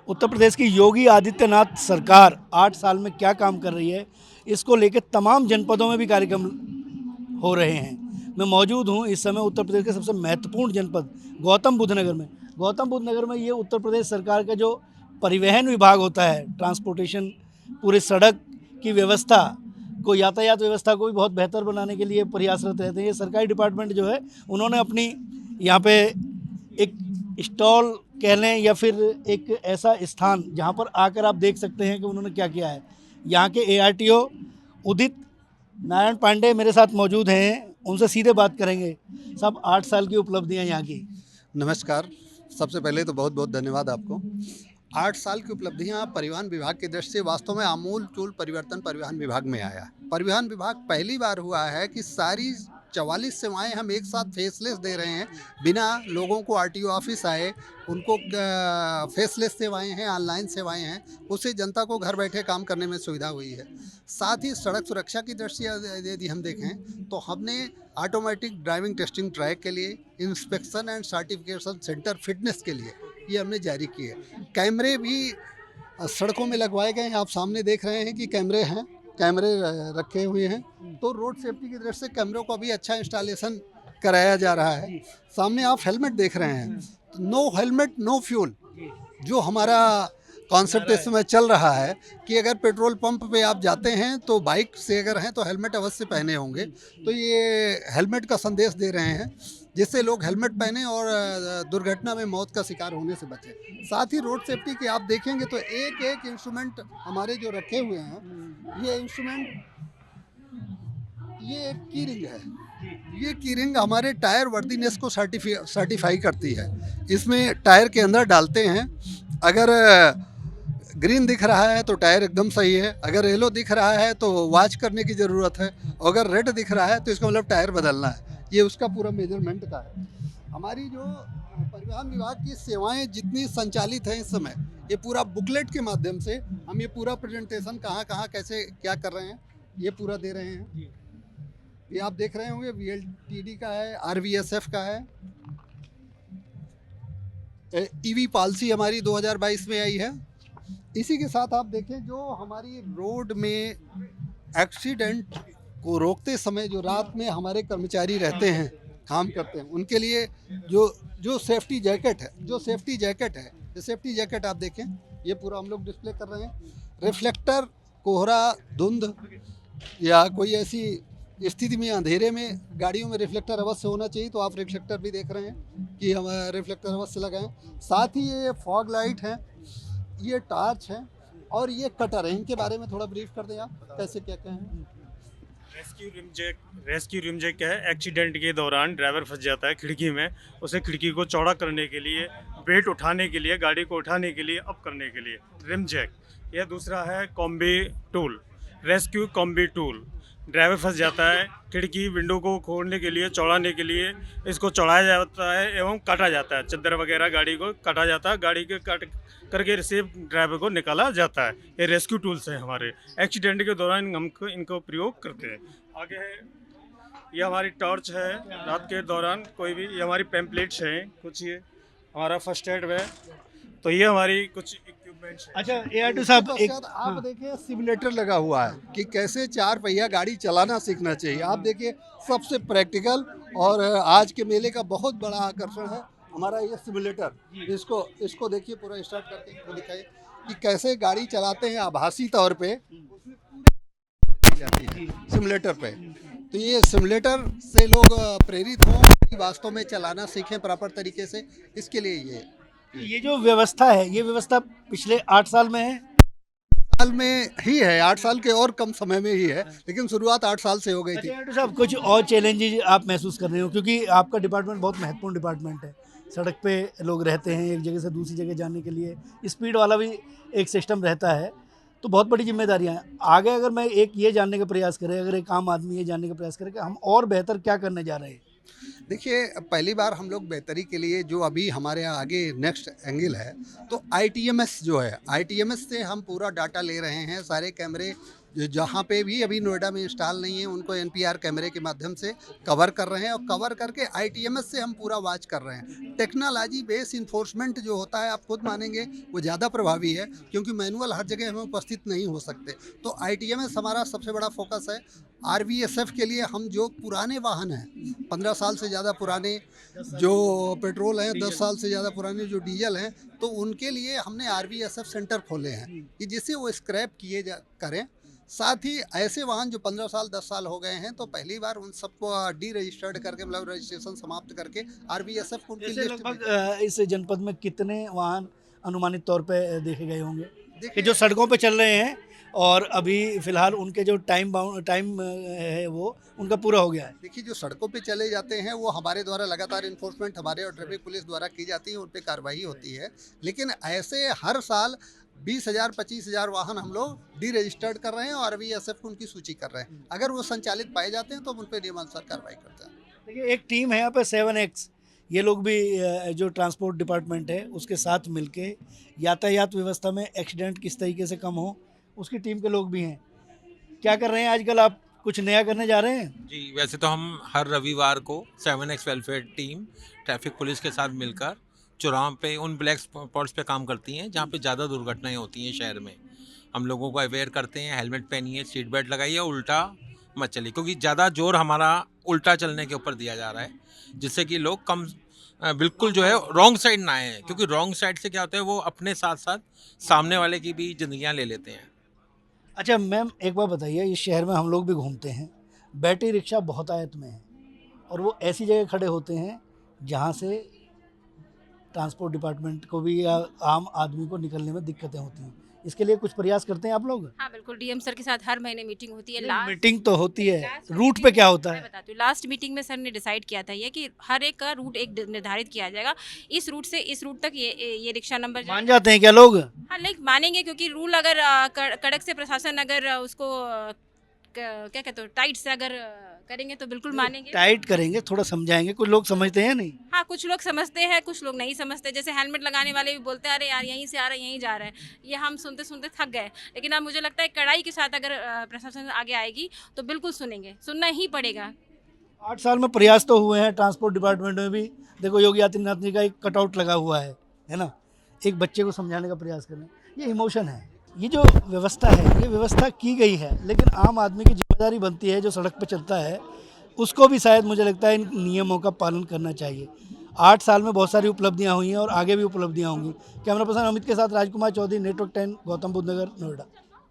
उत्तर प्रदेश की योगी आदित्यनाथ सरकार 8 साल में क्या काम कर रही है, इसको लेकर तमाम जनपदों में भी कार्यक्रम हो रहे हैं। मैं मौजूद हूँ इस समय उत्तर प्रदेश के सबसे महत्वपूर्ण जनपद गौतम बुद्ध नगर में। गौतम बुद्ध नगर में ये उत्तर प्रदेश सरकार का जो परिवहन विभाग होता है, ट्रांसपोर्टेशन, पूरे सड़क की व्यवस्था को, यातायात व्यवस्था को भी बहुत बेहतर बनाने के लिए प्रयासरत रहते हैं। ये सरकारी डिपार्टमेंट जो है, उन्होंने अपनी यहाँ पे एक स्टॉल कह लें या फिर एक ऐसा स्थान जहाँ पर आकर आप देख सकते हैं कि उन्होंने क्या किया है। यहाँ के ARTO उदित नारायण पांडे मेरे साथ मौजूद हैं, उनसे सीधे बात करेंगे। सब 8 साल की उपलब्धियाँ यहाँ की। नमस्कार। सबसे पहले तो बहुत बहुत धन्यवाद आपको। 8 साल की उपलब्धियां परिवहन विभाग की दृष्टि से वास्तव में आमूल-चूल परिवर्तन परिवहन विभाग में आया है। परिवहन विभाग पहली बार हुआ है कि सारी 44 सेवाएं हम एक साथ फेसलेस दे रहे हैं, बिना लोगों को RTO ऑफिस आए, उनको फेसलेस सेवाएं हैं, ऑनलाइन सेवाएं हैं, उससे जनता को घर बैठे काम करने में सुविधा हुई है। साथ ही सड़क सुरक्षा की दृष्टि से यदि हम देखें तो हमने ऑटोमेटिक ड्राइविंग टेस्टिंग ट्रैक के लिए, inspection and certification centre fitness के लिए ये हमने जारी किए। कैमरे भी सड़कों में लगवाए गए हैं। आप सामने देख रहे हैं कि कैमरे हैं, कैमरे रखे हुए हैं। तो रोड सेफ्टी की दृष्टि से कैमरों का भी अच्छा इंस्टॉलेशन कराया जा रहा है। सामने आप हेलमेट देख रहे हैं, तो नो हेलमेट नो फ्यूल जो हमारा कॉन्सेप्ट इस समय चल रहा है कि अगर पेट्रोल पंप पे आप जाते हैं तो बाइक से अगर हैं तो हेलमेट अवश्य पहने होंगे। तो ये हेलमेट का संदेश दे रहे हैं जिससे लोग हेलमेट पहने और दुर्घटना में मौत का शिकार होने से बचें। साथ ही रोड सेफ्टी के आप देखेंगे तो एक एक इंस्ट्रूमेंट हमारे जो रखे हुए हैं, ये इंस्ट्रूमेंट, ये एक की रिंग है। ये की रिंग हमारे टायर वर्दीनेस को सर्टिफाई करती है। इसमें टायर के अंदर डालते हैं, अगर ग्रीन दिख रहा है तो टायर एकदम सही है, अगर येलो दिख रहा है तो वॉच करने की ज़रूरत है, और अगर रेड दिख रहा है तो इसका मतलब टायर बदलना है। ये उसका पूरा मेजरमेंट का है। हमारी जो परिवहन विभाग की सेवाएं जितनी संचालित हैं इस समय, ये पूरा बुकलेट के माध्यम से हम ये पूरा प्रेजेंटेशन कहाँ कहाँ कैसे क्या कर रहे हैं ये पूरा दे रहे हैं। ये आप देख रहे होंगे VLTD का है, RVSF का है, EV पॉलिसी हमारी 2022 में आई है। इसी के साथ आप देखें जो हमारी रोड में एक्सीडेंट को रोकते समय जो रात में हमारे कर्मचारी रहते हैं, काम करते हैं, उनके लिए जो सेफ्टी जैकेट है, ये सेफ्टी जैकेट आप देखें, ये पूरा हम लोग डिस्प्ले कर रहे हैं। रिफ्लेक्टर, कोहरा, धुंध या कोई ऐसी स्थिति में, अंधेरे में गाड़ियों में रिफ्लेक्टर अवश्य होना चाहिए, तो आप रिफ्लेक्टर भी देख रहे हैं कि हम रिफ्लेक्टर अवश्य लगाएं। साथ ही ये फॉग लाइट है, ये टार्च है और ये कटर है। इनके बारे में थोड़ा ब्रीफ कर दें आप, कैसे क्या क्या है। रेस्क्यू रिम जैक क्या है? एक्सीडेंट के दौरान ड्राइवर फंस जाता है खिड़की में, उसे खिड़की को चौड़ा करने के लिए, वेट उठाने के लिए, गाड़ी को उठाने के लिए, अप करने के लिए रिम जैक। यह दूसरा है combi tool, rescue combi tool. Driver फंस जाता है, खिड़की विंडो को खोलने के लिए, चौड़ाने के लिए इसको चौड़ाया जाता है एवं काटा जाता है। चद्दर वगैरह गाड़ी को काटा जाता है, गाड़ी के काट करके सेफ ड्राइवर को निकाला जाता है। ये रेस्क्यू टूल्स हैं हमारे। एक्सीडेंट के दौरान हमको इनको प्रयोग करते हैं। आगे है, ये हमारी टॉर्च है, रात के दौरान कोई भी, ये हमारी पैम्पलेट्स हैं कुछ, ये हमारा फर्स्ट एड है। तो ये हमारी कुछ इक्विपमेंट्स हैं। अच्छा ARTO साहब, एक आप देखिए सिमुलेटर लगा हुआ है कि कैसे 4 पहिया गाड़ी चलाना सीखना चाहिए। आप देखिए सबसे प्रैक्टिकल और आज के मेले का बहुत बड़ा आकर्षण है हमारा ये सिमुलेटर। इसको देखिए, पूरा स्टार्ट करके दिखाइए कि कैसे गाड़ी चलाते हैं आभासी तौर पे जाती है सिमुलेटर पे। तो ये सिमुलेटर से लोग प्रेरित हों, गाड़ी वास्तव में चलाना सीखें प्रॉपर तरीके से, इसके लिए ये जो व्यवस्था है, ये व्यवस्था पिछले 8 साल में है। साल में ही है, 8 साल के और कम समय में ही है, लेकिन शुरुआत 8 साल से हो गई थी। ARTO साहब, कुछ और चैलेंजेस आप महसूस कर रहे हो, क्योंकि आपका डिपार्टमेंट बहुत महत्वपूर्ण डिपार्टमेंट है। सड़क पे लोग रहते हैं, एक जगह से दूसरी जगह जाने के लिए स्पीड वाला भी एक सिस्टम रहता है, तो बहुत बड़ी जिम्मेदारियां हैं। आगे अगर मैं एक ये जानने का प्रयास करें, अगर एक आम आदमी ये जानने का प्रयास करे कि हम और बेहतर क्या करने जा रहे हैं। देखिए, पहली बार हम लोग बेहतरी के लिए जो अभी हमारे यहाँ आगे नेक्स्ट एंगल है, तो ITMS जो है, ITMS से हम पूरा डाटा ले रहे हैं। सारे कैमरे जहाँ पे भी अभी नोएडा में इंस्टॉल नहीं है उनको एनपीआर कैमरे के माध्यम से कवर कर रहे हैं, और कवर करके आईटीएमएस से हम पूरा वॉच कर रहे हैं। टेक्नोलॉजी बेस इन्फोर्समेंट जो होता है, आप खुद मानेंगे, वो ज़्यादा प्रभावी है, क्योंकि मैनुअल हर जगह हमें उपस्थित नहीं हो सकते। तो आईटीएमएस हमारा सबसे बड़ा फोकस है। आरवीएसएफ के लिए हम जो पुराने वाहन हैं, 15 साल से ज़्यादा पुराने जो पेट्रोल हैं, 10 साल से ज़्यादा पुराने जो डीजल हैं, तो उनके लिए हमने आरवीएसएफ सेंटर खोले हैं कि जिससे वो स्क्रैप करें। साथ ही ऐसे वाहन जो 15 साल 10 साल हो गए हैं, तो पहली बार उन सबको डी रजिस्टर्ड करके, मतलब रजिस्ट्रेशन समाप्त करके आरवीएसएफ को उनकी जैसे लिस्ट लगभग इस जनपद में कितने वाहन अनुमानित तौर पे देखे गए होंगे कि देखिए, जो सड़कों पे चल रहे हैं और अभी फिलहाल उनके जो टाइम है वो उनका पूरा हो गया है? देखिए, जो सड़कों पे चले जाते हैं वो हमारे द्वारा लगातार इन्फोर्समेंट हमारे और ट्रैफिक पुलिस द्वारा की जाती है, उन पे कार्रवाई होती है। लेकिन ऐसे हर साल 20,000 25,000 वाहन हम लोग डी रजिस्टर्ड कर रहे हैं और आरवीएसएफ को उनकी सूची कर रहे हैं। अगर वो संचालित पाए जाते हैं तो हम उन पर नियमानुसार कार्रवाई करते हैं। देखिए, एक टीम है यहाँ पे 7X, ये लोग भी जो ट्रांसपोर्ट डिपार्टमेंट है उसके साथ मिलके यातायात व्यवस्था में एक्सीडेंट किस तरीके से कम हो, उसकी टीम के लोग भी हैं। क्या कर रहे हैं आजकल आप? कुछ नया करने जा रहे हैं? जी, वैसे तो हम हर रविवार को 7X welfare team traffic police के साथ मिलकर चौराहों पे उन ब्लैक स्पॉट्स पे काम करती हैं जहाँ पे ज़्यादा दुर्घटनाएं होती हैं शहर में। हम लोगों को अवेयर करते हैं, हेलमेट पहनिए, सीट बेल्ट लगाइए, उल्टा मत चलिए, क्योंकि ज़्यादा जोर हमारा उल्टा चलने के ऊपर दिया जा रहा है, जिससे कि लोग बिल्कुल जो है रॉन्ग साइड ना आए, क्योंकि रॉन्ग साइड से क्या होता है, वो अपने साथ साथ सामने वाले की भी ज़िंदगियाँ ले लेते हैं। अच्छा मैम, एक बार बताइए, इस शहर में हम लोग भी घूमते हैं, बैटरी रिक्शा बहुत आयत में है और वो ऐसी जगह खड़े होते हैं जहाँ से ट्रांसपोर्ट डिपार्टमेंट को भी या आम आदमी को निकलने में दिक्कतें होती हैं। इसके लिए कुछ प्रयास करते हैं आप लोग? हाँ बिल्कुल, डीएम सर के साथ हर महीने मीटिंग होती है। लास्ट मीटिंग तो होती है, रूट पे क्या होता मैं है? बताती हूँ, लास्ट मीटिंग में सर ने डिसाइड किया था ये कि हर एक का रूट एक निर्धारित किया जाएगा। इस रूट से इस रूट तक ये रिक्शा नंबर मान जाते हैं क्या लोग? हाँ लाइक मानेंगे, क्योंकि रूल अगर कड़क से प्रशासन अगर उसको क्या कहते हो टाइट से अगर करेंगे तो बिल्कुल मानेंगे। टाइट करेंगे, थोड़ा समझाएंगे, कुछ लोग समझते हैं नहीं। हाँ, कुछ लोग समझते हैं, कुछ लोग नहीं समझते। जैसे हेलमेट लगाने वाले भी बोलते हैं अरे यार यहीं से आ रहा है यहीं जा रहा है, ये हम सुनते सुनते थक गए। लेकिन अब मुझे लगता है कड़ाई के साथ अगर प्रशासन आगे आएगी तो बिल्कुल सुनेंगे, सुनना ही पड़ेगा। 8 साल में प्रयास तो हुए हैं ट्रांसपोर्ट डिपार्टमेंट में भी। देखो, योगी आदित्यनाथ जी का एक कटआउट लगा हुआ है ना, एक बच्चे को समझाने का प्रयास करना, ये इमोशन है। ये जो व्यवस्था है, ये व्यवस्था की गई है, लेकिन आम आदमी की जिम्मेदारी बनती है जो सड़क पर चलता है, उसको भी शायद मुझे लगता है इन नियमों का पालन करना चाहिए। 8 साल में बहुत सारी उपलब्धियां हुई हैं और आगे भी उपलब्धियां होंगी। कैमरा पर्सन अमित के साथ राजकुमार चौधरी, नेटवर्क 10, गौतम बुद्ध नगर, नोएडा।